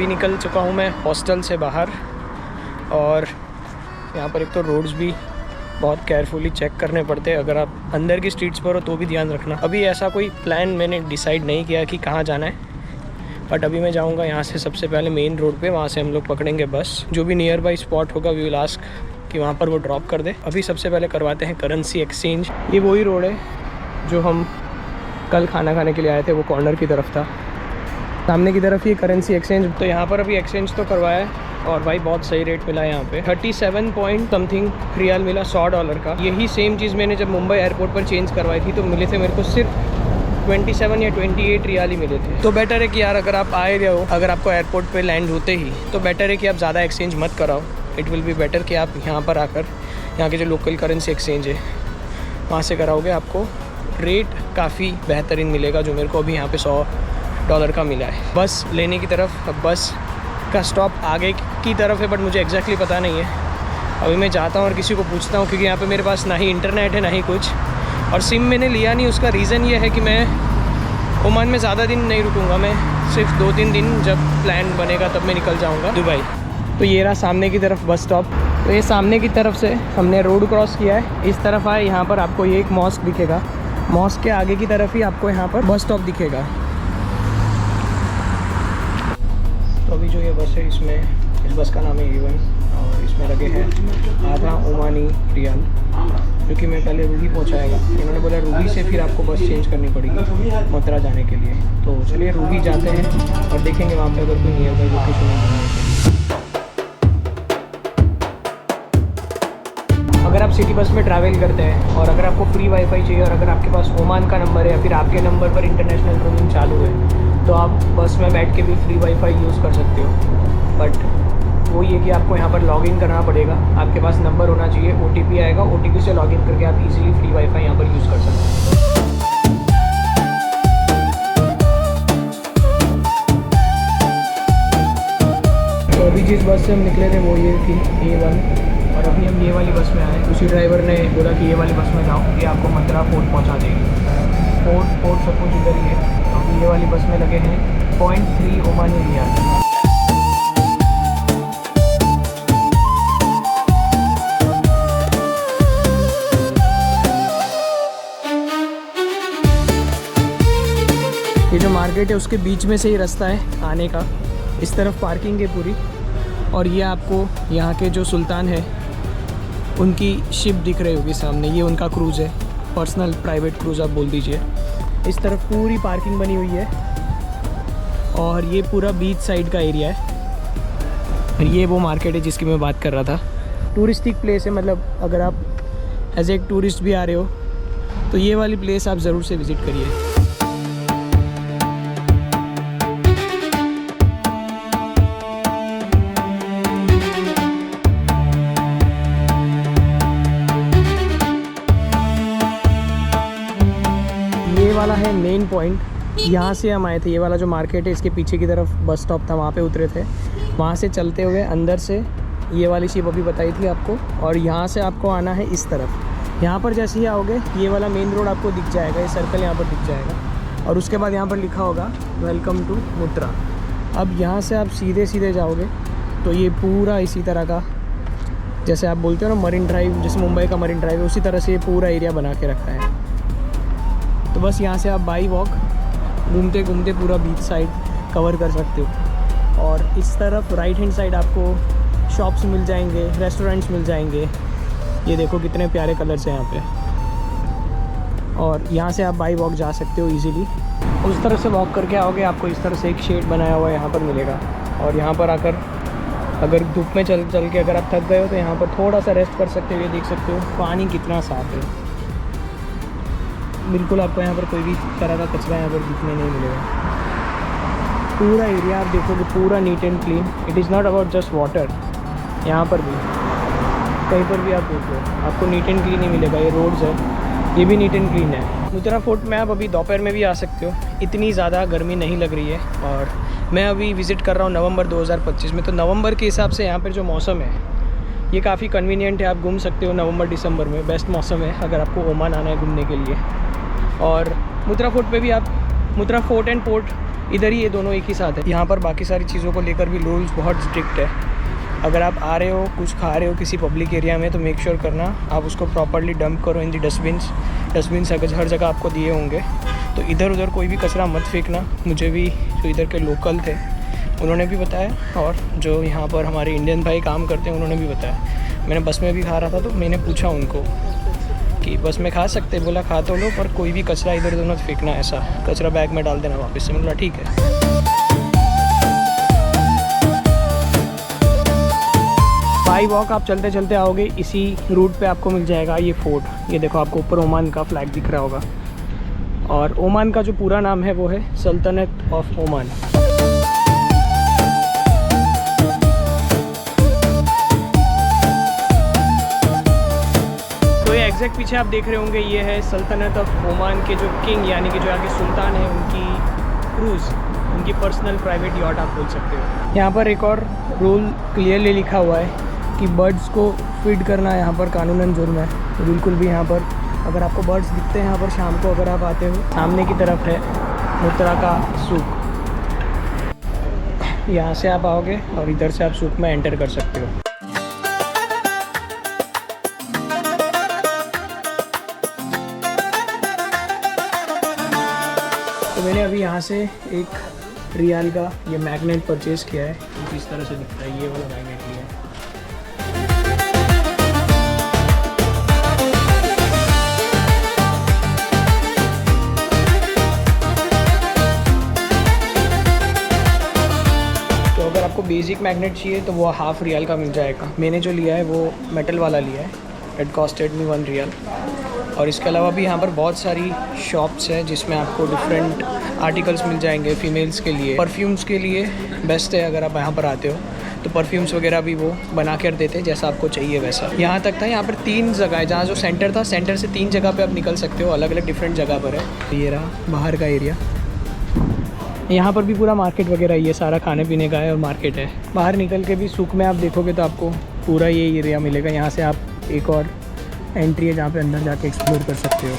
अभी निकल चुका हूँ मैं हॉस्टल से बाहर, और यहाँ पर एक तो रोड्स भी बहुत केयरफुली चेक करने पड़ते हैं। अगर आप अंदर की स्ट्रीट्स पर हो तो भी ध्यान रखना। अभी ऐसा कोई प्लान मैंने डिसाइड नहीं किया कि कहाँ जाना है, बट अभी मैं जाऊँगा यहाँ से सबसे पहले मेन रोड पे, वहाँ से हम लोग पकड़ेंगे बस। जो भी नियर बाई स्पॉट होगा वी विल आस्क कि वहाँ पर वो ड्रॉप कर दे। अभी सबसे पहले करवाते हैं करेंसी एक्सचेंज। ये वही रोड है जो हम कल खाना खाने के लिए आए थे, वो कॉर्नर की तरफ था। सामने की तरफ ये करेंसी एक्सचेंज, तो यहाँ पर अभी एक्सचेंज तो करवाया है और भाई बहुत सही रेट मिला है यहाँ पे। 37 पॉइंट समथिंग रियाल मिला $100 का। यही सेम चीज़ मैंने जब मुंबई एयरपोर्ट पर चेंज करवाई थी तो मिले थे मेरे को सिर्फ 27 या 28 रियाल ही मिले थे। तो बेटर है कि यार अगर आप आए रहे हो, अगर आपको एयरपोर्ट पे लैंड होते ही, तो बेटर है कि आप ज़्यादा एक्सचेंज मत कराओ। इट विल बी बेटर कि आप यहाँ पर आकर यहाँ के जो लोकल करेंसी एक्सचेंज है वहाँ से कराओगे, आपको रेट काफ़ी बेहतरीन मिलेगा, जो मेरे को अभी यहाँ पे $100 का मिला है। बस लेने की तरफ, अब बस का स्टॉप आगे की तरफ है, बट मुझे एग्जैक्टली पता नहीं है। अभी मैं जाता हूँ और किसी को पूछता हूँ, क्योंकि यहाँ पे मेरे पास ना ही इंटरनेट है ना ही कुछ, और सिम मैंने लिया नहीं। उसका रीज़न ये है कि मैं ओमान में ज़्यादा दिन नहीं रुकूँगा, मैं सिर्फ 2-3 दिन, जब प्लान बनेगा तब मैं निकल जाऊँगा दुबई। तो ये रहा सामने की तरफ बस स्टॉप। तो ये सामने की तरफ से हमने रोड क्रॉस किया है, इस तरफ आए, यहाँ पर आपको ये एक मॉस्क दिखेगा, मॉस्क के आगे की तरफ ही आपको यहाँ पर बस स्टॉप दिखेगा। तो अभी जो ये बस है, इसमें इस बस का नाम है A1 और इसमें लगे हैं आधा ओमानी रियाल, जो कि मैं पहले रूबी पहुँचाएगा। इन्होंने बोला रूबी से फिर आपको बस चेंज करनी पड़ेगी मथुरा जाने के लिए। तो चलिए रूबी जाते हैं और देखेंगे वहाँ पे अगर कोई नियर बाई लोकेशन है। अगर आप सिटी बस में ट्रैवल करते हैं और अगर आपको फ्री वाईफाई चाहिए और अगर आपके पास ओमान का नंबर है या फिर आपके नंबर पर इंटरनेशनल रोमिंग चालू है, तो आप बस में बैठ के भी फ्री वाईफाई यूज़ कर सकते हो। बट वो ये कि आपको यहाँ पर लॉगिन करना पड़ेगा, आपके पास नंबर होना चाहिए, OTP आएगा, OTP से लॉगिन करके आप इजीली फ्री वाईफाई यहाँ पर यूज़ कर सकते हैं। तो अभी जिस बस से हम निकले थे वो ये थी A1, और अभी हम ये वाली बस में आए। उसी ड्राइवर ने बोला कि ये वाली बस में जाओ, ये आपको मथुरा फोर्ट पहुंचा देगी। फोर्ट सब कुछ इधर ही है। तो अभी ये वाली बस में लगे हैं 0.3 ओमानी रियाल। ये जो मार्केट है उसके बीच में से ही रास्ता है आने का। इस तरफ पार्किंग है पूरी, और ये आपको यहाँ के जो सुल्तान है उनकी शिप दिख रही होगी सामने, ये उनका क्रूज़ है, पर्सनल प्राइवेट क्रूज़ आप बोल दीजिए। इस तरफ पूरी पार्किंग बनी हुई है और ये पूरा बीच साइड का एरिया है। और ये वो मार्केट है जिसकी मैं बात कर रहा था। टूरिस्टिक प्लेस है, मतलब अगर आप एज ए टूरिस्ट भी आ रहे हो तो ये वाली प्लेस आप ज़रूर से विज़िट करिए। वाला है मेन पॉइंट, यहाँ से हम आए थे। ये वाला जो मार्केट है इसके पीछे की तरफ बस स्टॉप था, वहाँ पे उतरे थे। वहाँ से चलते हुए अंदर से ये वाली शिप अभी बताई थी आपको, और यहाँ से आपको आना है इस तरफ। यहाँ पर जैसे ही आओगे ये वाला मेन रोड आपको दिख जाएगा, ये सर्कल यहाँ पर दिख जाएगा, और उसके बाद यहाँ पर लिखा होगा वेलकम टू मथुरा। अब यहाँ से आप सीधे सीधे जाओगे तो ये पूरा इसी तरह का, जैसे आप बोलते हो ना मरीन ड्राइव, जैसे मुंबई का मरीन ड्राइव है, उसी तरह से ये पूरा एरिया बना के रखा है। तो बस यहाँ से आप बाई वॉक घूमते घूमते पूरा बीच साइड कवर कर सकते हो। और इस तरफ राइट हैंड साइड आपको शॉप्स मिल जाएंगे, रेस्टोरेंट्स मिल जाएंगे। ये देखो कितने प्यारे कलर्स हैं यहाँ पे, और यहाँ से आप बाई वॉक जा सकते हो इजीली। उस तरह से वॉक करके आओगे आपको इस तरह से एक शेड बनाया हुआ यहाँ पर मिलेगा, और यहाँ पर आकर अगर धूप में चल के अगर आप थक गए हो तो यहाँ पर थोड़ा सा रेस्ट कर सकते हो। ये देख सकते हो पानी कितना साफ़ है, बिल्कुल आपको यहाँ पर कोई भी तरह का कचरा यहाँ पर दिखने नहीं मिलेगा। पूरा एरिया आप देखोगे पूरा neat and clean. It is not about just water, यहाँ पर भी कहीं पर भी आप देखो आपको नीट एंड क्लीन ही मिलेगा। ये रोड्स है, ये भी नीट एंड क्लीन है। मथुरा फोर्ट में आप अभी दोपहर में भी आ सकते हो, इतनी ज़्यादा गर्मी नहीं लग रही है। और मैं अभी विज़िट कर रहा हूँ नवंबर 2025 में, तो नवंबर के हिसाब से यहाँ पर जो मौसम है ये काफ़ी कन्वीनियंट है। आप घूम सकते हो नवंबर दिसंबर में, बेस्ट मौसम है अगर आपको ओमान आना है घूमने के लिए। और मथुरा फोर्ट पे भी आप, मथुरा फोर्ट एंड पोर्ट इधर ही ये दोनों एक ही साथ है। यहाँ पर बाकी सारी चीज़ों को लेकर भी रूल्स बहुत स्ट्रिक्ट है। अगर आप आ रहे हो, कुछ खा रहे हो किसी पब्लिक एरिया में, तो मेक श्योर करना आप उसको प्रॉपरली डंप करो इन दी डस्टबिन्स अगर हर जगह आपको दिए होंगे। तो इधर उधर कोई भी कचरा मत फेंकना। मुझे भी जो इधर के लोकल थे उन्होंने भी बताया, और जो यहाँ पर हमारे इंडियन भाई काम करते हैं उन्होंने भी बताया। मैंने बस में भी खा रहा था तो मैंने पूछा उनको कि बस में खा सकते, बोला खा तो लो पर कोई भी कचरा इधर उधर मत फेंकना, ऐसा कचरा बैग में डाल देना वापस से। मैं बोला ठीक है। बाई वॉक आप चलते चलते आओगे, इसी रूट पे आपको मिल जाएगा ये फोर्ट। ये देखो आपको ऊपर ओमान का फ्लैग दिख रहा होगा, और ओमान का जो पूरा नाम है वो है सल्तनत ऑफ ओमान। तो ये एग्जैक्ट पीछे आप देख रहे होंगे, ये है सल्तनत ऑफ ओमान के जो किंग यानी कि जो आगे सुल्तान है, उनकी क्रूज़, उनकी पर्सनल प्राइवेट यॉट आप बोल सकते हो। यहाँ पर एक और रूल क्लियरली लिखा हुआ है कि बर्ड्स को फीड करना यहाँ पर कानूनन जुर्म है। तो बिल्कुल भी यहाँ पर अगर आपको बर्ड्स दिखते हैं यहाँ पर शाम को, अगर आप आते हो, सामने की तरफ है मुत्रा का सूक, यहाँ से आप आओगे और इधर से आप सूक में एंटर कर सकते हो। तो मैंने अभी यहाँ से 1 रियाल का ये मैग्नेट परचेज़ किया है। कुछ इस तरह से दिखता है, ये वाला मैग्नेट लिया है। आपको बेसिक मैग्नेट चाहिए तो वो ½ रियाल का मिल जाएगा। मैंने जो लिया है वो मेटल वाला लिया है। It costed me 1 riyal. और इसके अलावा भी यहाँ पर बहुत सारी शॉप्स हैं जिसमें आपको डिफरेंट आर्टिकल्स मिल जाएंगे। फीमेल्स के लिए, परफ्यूम्स के लिए बेस्ट है। अगर आप यहाँ पर आते हो तो परफ्यूम्स वगैरह भी वो बना कर देते हैं जैसा आपको चाहिए वैसा। यहाँ तक था, यहाँ पर 3 जगह है। जहाँ जो सेंटर था, सेंटर से 3 जगह पे आप निकल सकते हो, अलग अलग डिफरेंट जगह पर है। ये रहा बाहर का एरिया। यहाँ पर भी पूरा मार्केट वगैरह, ये सारा खाने पीने का है और मार्केट है। बाहर निकल के भी सूक में आप देखोगे तो आपको पूरा ये एरिया मिलेगा। यहाँ से आप एक और एंट्री है जहाँ पे अंदर जाके एक्सप्लोर कर सकते हो।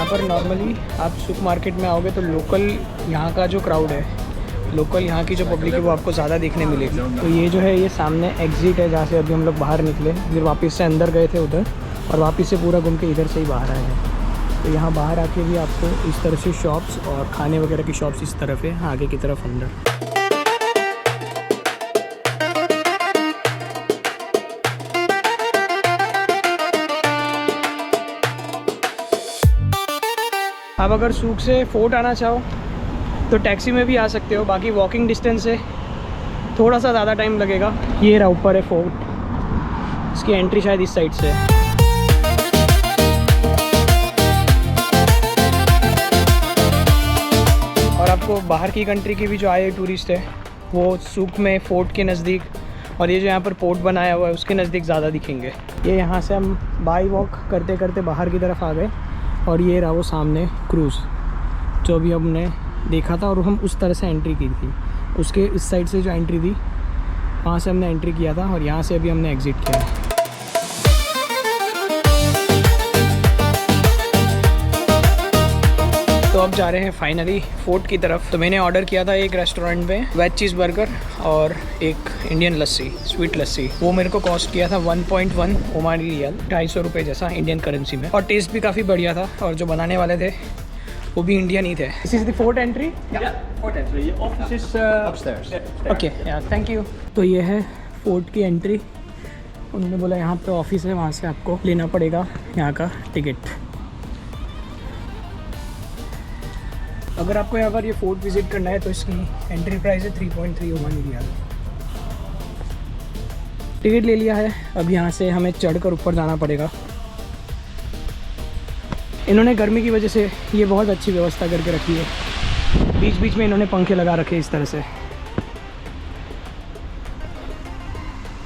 पर नॉर्मली आप सुपर मार्केट में आओगे तो लोकल यहाँ का जो क्राउड है, लोकल यहाँ की जो पब्लिक है वो आपको ज़्यादा देखने मिलेगी। तो ये जो है ये सामने एग्ज़िट है जहाँ से अभी हम लोग बाहर निकले, फिर वापस से अंदर गए थे उधर, और वापस से पूरा घूम के इधर से ही बाहर आए हैं। तो यहाँ बाहर आके भी आपको इस तरह से शॉप्स और खाने वगैरह की शॉप्स इस तरफ है, आगे की तरफ अंदर। आप अगर सूक से फोर्ट आना चाहो तो टैक्सी में भी आ सकते हो, बाकी वॉकिंग डिस्टेंस से थोड़ा सा ज़्यादा टाइम लगेगा। ये रहा ऊपर है फोर्ट, इसकी एंट्री शायद इस साइड से है। और आपको बाहर की कंट्री के भी जो आए टूरिस्ट है वो सूक में फोर्ट के नज़दीक, और ये जो यहाँ पर पोर्ट बनाया हुआ है उसके नज़दीक ज़्यादा दिखेंगे। ये यहाँ से हम बाई वॉक करते करते बाहर की तरफ आ गए, और ये रहा वो सामने क्रूज़ जो अभी हमने देखा था, और हम उस तरह से एंट्री की थी। उसके इस साइड से जो एंट्री थी वहाँ से हमने एंट्री किया था, और यहाँ से अभी हमने एग्ज़िट किया है। तो अब जा रहे हैं फाइनली फोर्ट की तरफ। तो मैंने ऑर्डर किया था एक रेस्टोरेंट में वेज चीज़ बर्गर और एक इंडियन लस्सी, स्वीट लस्सी। वो मेरे को कॉस्ट किया था 1.1 ओमानी रियाल, 250 रुपये जैसा इंडियन करेंसी में। और टेस्ट भी काफ़ी बढ़िया था, और जो बनाने वाले थे वो भी इंडियन ही थे। This is the fort entry. Fort entry, office is upstairs. Okay, thank you. तो ये है फोर्ट की एंट्री। उन्होंने बोला यहाँ पे ऑफिस है, वहाँ से आपको लेना पड़ेगा यहाँ का टिकट। अगर आपको यहाँ पर ये फोर्ट विज़िट करना है तो इसकी एंट्री प्राइस है 3.3 ओमानी रियाल। टिकट ले लिया है, अब यहाँ से हमें चढ़कर ऊपर जाना पड़ेगा। इन्होंने गर्मी की वजह से ये बहुत अच्छी व्यवस्था करके रखी है। बीच बीच में इन्होंने पंखे लगा रखे इस तरह से।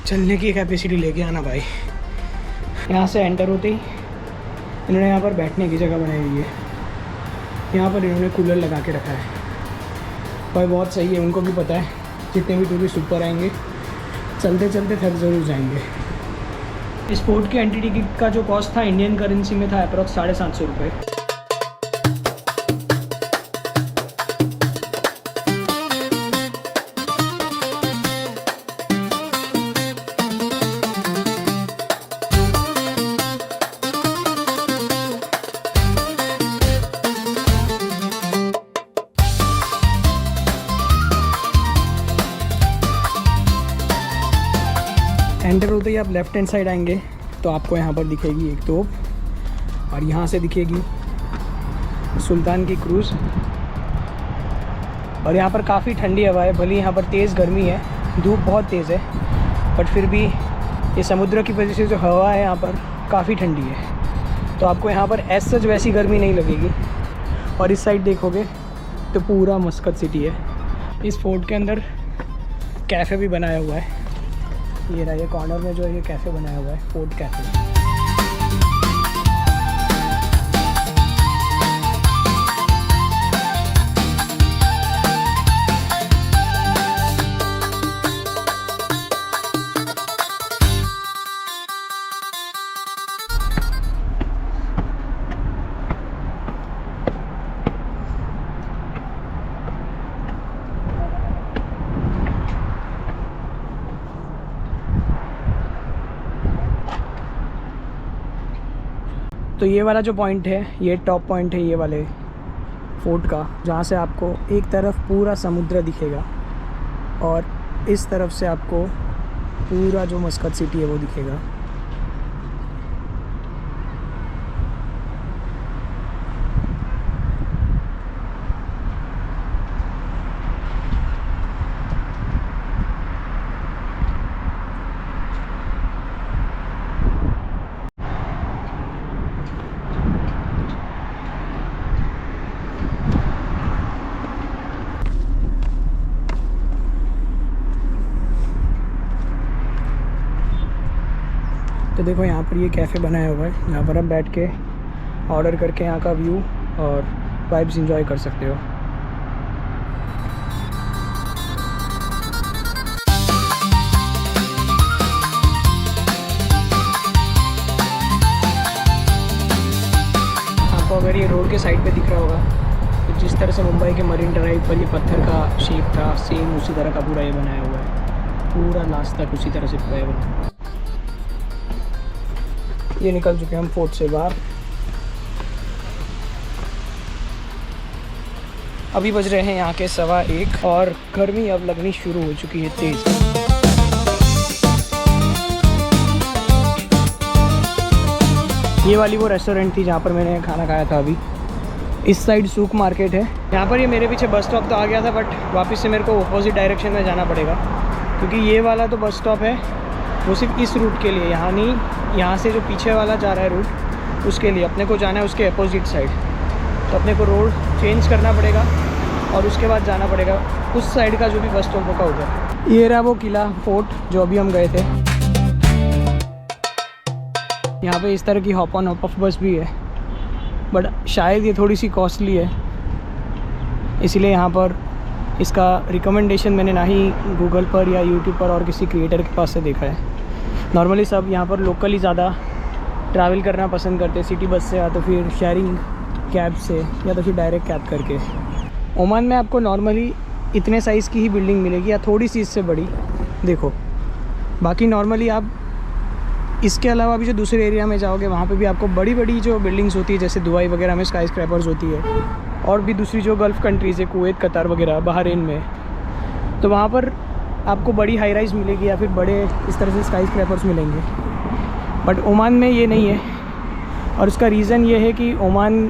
चलने की कैपेसिटी लेके आना भाई। यहाँ से एंटर होते ही इन्होंने यहाँ पर बैठने की जगह बनाई हुई है। यहाँ पर इन्होंने कूलर लगा के रखा है भाई, बहुत सही है। उनको भी पता है जितने भी टूरिस्ट ऊपर आएंगे चलते चलते थक ज़रूर जाएंगे। इस फोर्ट की एंट्री टिकट का जो कॉस्ट था इंडियन करेंसी में था अप्रॉक्स 750 रुपये। एंटर होते ही आप लेफ्ट हैंड साइड आएंगे तो आपको यहाँ पर दिखेगी एक तोप और यहाँ से दिखेगी सुल्तान की क्रूज़। और यहाँ पर काफ़ी ठंडी हवा है, भले यहाँ पर तेज़ गर्मी है, धूप बहुत तेज़ है, बट फिर भी ये समुद्र की वजह से जो हवा है यहाँ पर काफ़ी ठंडी है, तो आपको यहाँ पर ऐसा सच वैसी गर्मी नहीं लगेगी। और इस साइड देखोगे तो पूरा मस्कत सिटी है। इस फोर्ट के अंदर कैफ़े भी बनाया हुआ है। ये रहा, ये कॉर्नर में जो ये कैफ़े बनाया हुआ है, फोर्ट कैफ़े। तो ये वाला जो पॉइंट है, ये टॉप पॉइंट है ये वाले फोर्ट का, जहाँ से आपको एक तरफ पूरा समुद्र दिखेगा और इस तरफ से आपको पूरा जो मस्कत सिटी है वो दिखेगा। तो देखो यहाँ पर ये कैफ़े बनाया हुआ है, यहाँ पर आप बैठ के ऑर्डर करके यहाँ का व्यू और वाइब्स एंजॉय कर सकते हो। आपको अगर ये रोड के साइड पे दिख रहा होगा तो जिस तरह से मुंबई के मरीन ड्राइव पर ये पत्थर का शेप था, सेम उसी तरह का पूरा ये बनाया हुआ है, पूरा लास्ट तक उसी तरह से पूरा बना। ये निकल चुके हम फोर्ट से बाहर। अभी बज रहे हैं यहाँ के 1:15 और गर्मी अब लगनी शुरू हो चुकी है तेज़। ये वाली वो रेस्टोरेंट थी जहाँ पर मैंने खाना खाया था। अभी इस साइड सूक मार्केट है। यहाँ पर ये मेरे पीछे बस स्टॉप तो आ गया था, बट वापस से मेरे को अपोजिट डायरेक्शन में जाना पड़ेगा, क्योंकि ये वाला तो बस स्टॉप है वो सिर्फ इस रूट के लिए, यहाँ नहीं, यहाँ से जो पीछे वाला जा रहा है रूट उसके लिए अपने को जाना है उसके अपोजिट साइड। तो अपने को रोड चेंज करना पड़ेगा और उसके बाद जाना पड़ेगा उस साइड का जो भी बस स्टॉप होगा उधर। ये रहा वो किला फोर्ट जो अभी हम गए थे। यहाँ पे इस तरह की हॉप ऑन हॉप ऑफ बस भी है, बट शायद ये थोड़ी सी कॉस्टली है, इसलिए यहाँ पर इसका रिकमेंडेशन मैंने ना ही गूगल पर या यूट्यूब पर और किसी क्रिएटर के पास से देखा है। नॉर्मली सब यहाँ पर लोकली ज़्यादा ट्रैवल करना पसंद करते हैं, सिटी बस से या तो फिर शेयरिंग कैब से या तो फिर डायरेक्ट कैब करके। ओमान में आपको नॉर्मली इतने साइज़ की ही बिल्डिंग मिलेगी या थोड़ी सी इससे बड़ी, देखो। बाकी नॉर्मली आप इसके अलावा भी जो दूसरे एरिया में जाओगे वहाँ पे भी आपको बड़ी बड़ी जो बिल्डिंग्स होती है, जैसे दुबई वगैरह में स्काई स्क्रैपर्स होती है, और भी दूसरी जो गल्फ़ कंट्रीज़ है, कुवैत, कतार वगैरह, बहरीन में, तो वहाँ पर आपको बड़ी हाई राइज़ मिलेगी या फिर बड़े इस तरह से स्काई स्क्रैपर्स मिलेंगे। बट ओमान में ये नहीं है, और उसका रीज़न ये है कि ओमान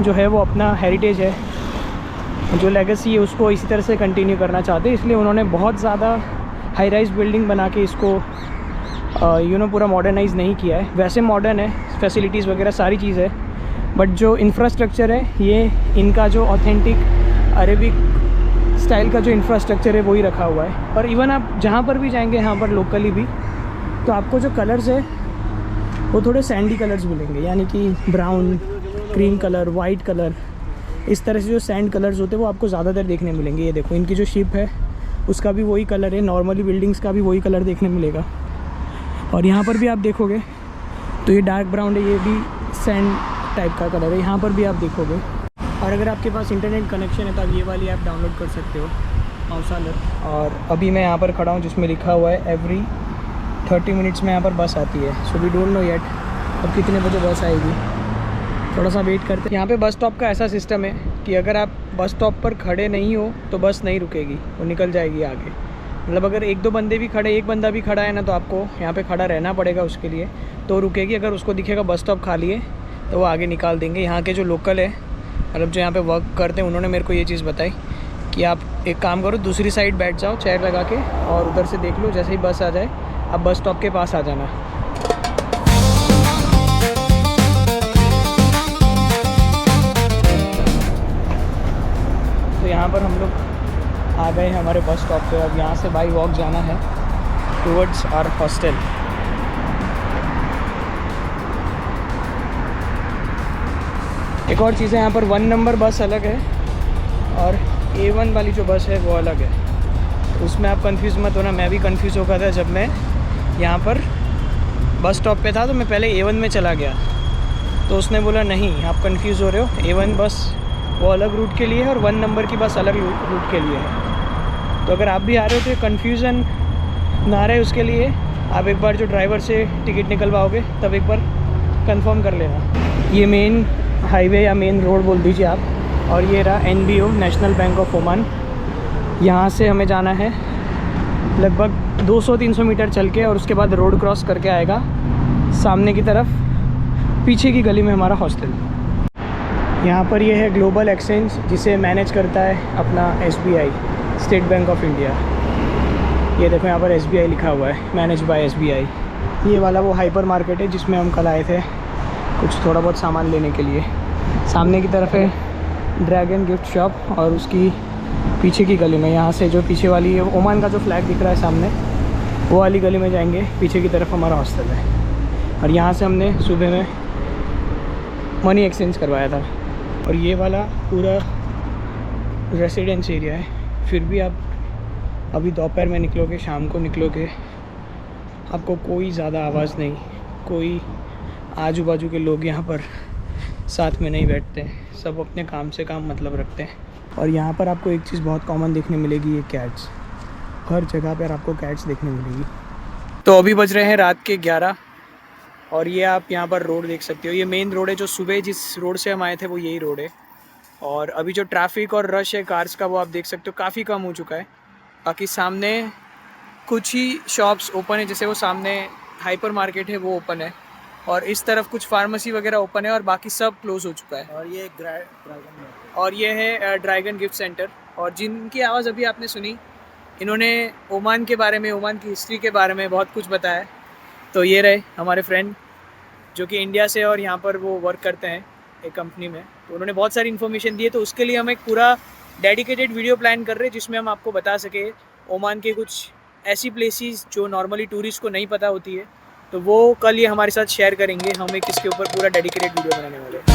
जो है वो अपना हेरिटेज है, जो लेगेसी है उसको इसी तरह से कंटिन्यू करना चाहते हैं, इसलिए उन्होंने बहुत ज़्यादा हाई राइज़ बिल्डिंग बना के इसको पूरा मॉडर्नाइज़ नहीं किया है। वैसे मॉडर्न है, फैसिलिटीज़ वगैरह सारी चीज़ है, बट जो इंफ्रास्ट्रक्चर है ये इनका जो ऑथेंटिक अरेबिक स्टाइल का जो इंफ्रास्ट्रक्चर है वही रखा हुआ है। और इवन आप जहाँ पर भी जाएंगे यहाँ पर लोकली भी, तो आपको जो कलर्स है वो थोड़े सैंडी कलर्स मिलेंगे, यानी कि brown, cream colour, white colour, इस तरह से जो सैंड कलर्स होते हैं वो आपको ज़्यादातर देखने मिलेंगे। ये देखो इनकी जो शिप है उसका भी वही कलर है, नॉर्मली बिल्डिंग्स का भी वही कलर देखने मिलेगा। और यहाँ पर भी आप देखोगे तो ये डार्क ब्राउन है, ये भी सैंड टाइप का कलर है, यहाँ पर भी आप देखोगे। और अगर आपके पास इंटरनेट कनेक्शन है तो आप ये वाली ऐप डाउनलोड कर सकते हो, माउसालर। और अभी मैं यहाँ पर खड़ा हूँ जिसमें लिखा हुआ है एवरी 30 मिनट्स में यहाँ पर बस आती है। So we don't know yet अब कितने बजे बस आएगी, थोड़ा सा वेट करते हैं। यहाँ पे बस स्टॉप का ऐसा सिस्टम है कि अगर आप बस स्टॉप पर खड़े नहीं हो तो बस नहीं रुकेगी, वो निकल जाएगी आगे। मतलब अगर एक दो बंदे भी खड़े, एक बंदा भी खड़ा है ना, तो आपको यहाँ पे खड़ा रहना पड़ेगा उसके लिए, तो रुकेगी। अगर उसको दिखेगा बस स्टॉप खाली है तो वो आगे निकाल देंगे। यहाँ के जो लोकल है, मतलब जो यहाँ पे वर्क करते हैं, उन्होंने मेरे को ये चीज़ बताई कि आप एक काम करो, दूसरी साइड बैठ जाओ चेयर लगा के, और उधर से देख लो, जैसे ही बस आ जाए आप बस स्टॉप के पास आ जाना। तो यहाँ पर हम लोग आ गए हैं हमारे बस स्टॉप पे। अब यहाँ से बाई वॉक जाना है टुवर्ड्स आवर हॉस्टल। एक और चीज़ है, यहाँ पर 1 नंबर बस अलग है और A1 वाली जो बस है वो अलग है, तो उसमें आप कंफ्यूज मत होना। मैं भी कंफ्यूज हो गया था जब मैं यहाँ पर बस स्टॉप पे था, तो मैं पहले A1 में चला गया, तो उसने बोला नहीं आप कंफ्यूज हो रहे हो, A1 बस वो अलग रूट के लिए है और 1 नंबर की बस अलग रूट के लिए है। तो अगर आप भी आ रहे हो तो कन्फ्यूज़न ना रहे, उसके लिए आप एक बार जो ड्राइवर से टिकट निकलवाओगे तब एक बार कंफर्म कर लेना। ये मेन हाईवे या मेन रोड बोल दीजिए आप। और ये रहा NBO, national bank of Oman. यहाँ से हमें जाना है लगभग 200-300 मीटर चल के, और उसके बाद रोड क्रॉस करके आएगा सामने की तरफ, पीछे की गली में हमारा हॉस्टल। यहाँ पर ये है ग्लोबल एक्सचेंज, जिसे मैनेज करता है अपना SBI, state bank of India. ये देखो यहाँ पर SBI लिखा हुआ है, मैनेज बाय SBI। ये वाला वो हाइपर मार्केट है जिसमें हम कल आए थे कुछ थोड़ा बहुत सामान लेने के लिए। सामने की तरफ है ड्रैगन गिफ्ट शॉप, और उसकी पीछे की गली में, यहाँ से जो पीछे वाली है ओमान का जो फ्लैग दिख रहा है सामने, वो वाली गली में जाएंगे, पीछे की तरफ हमारा हॉस्टल है। और यहाँ से हमने सुबह में मनी एक्सचेंज करवाया था। और ये वाला पूरा रेसिडेंस एरिया है। फिर भी आप अभी दोपहर में निकलोगे, शाम को निकलोगे, आपको कोई ज़्यादा आवाज़ नहीं, कोई आजू बाजू के लोग यहाँ पर साथ में नहीं बैठते, सब अपने काम से काम मतलब रखते हैं। और यहाँ पर आपको एक चीज़ बहुत कॉमन देखने मिलेगी, ये कैट्स। हर जगह पर आपको कैट्स देखने मिलेगी। तो अभी बज रहे हैं रात के 11, और ये आप यहाँ पर रोड देख सकते हो। ये मेन रोड है, जो सुबह जिस रोड से हम आए थे वो यही रोड है। और अभी जो ट्रैफिक और रश है कार्स का, वो आप देख सकते हो काफ़ी कम हो चुका है। बाकी सामने कुछ ही शॉप्स ओपन है, जैसे वो सामने हाइपर मार्केट है वो ओपन है, और इस तरफ कुछ फार्मेसी वगैरह ओपन है, और बाकी सब क्लोज़ हो चुका है। और ये है ड्रैगन गिफ्ट सेंटर। और जिनकी आवाज़ अभी आपने सुनी, इन्होंने ओमान के बारे में, ओमान की हिस्ट्री के बारे में बहुत कुछ बताया। तो ये रहे हमारे फ्रेंड जो कि इंडिया से, और यहाँ पर वो वर्क करते हैं एक कंपनी में, तो उन्होंने बहुत सारी इन्फॉर्मेशन दी है। तो उसके लिए हम एक पूरा डेडिकेटेड वीडियो प्लान कर रहे हैं, जिसमें हम आपको बता सके ओमान के कुछ ऐसी प्लेसेस जो नॉर्मली टूरिस्ट को नहीं पता होती है। तो वो कल ये हमारे साथ शेयर करेंगे, हम एक इसके ऊपर पूरा डेडिकेटेड वीडियो बनाने वाले हैं।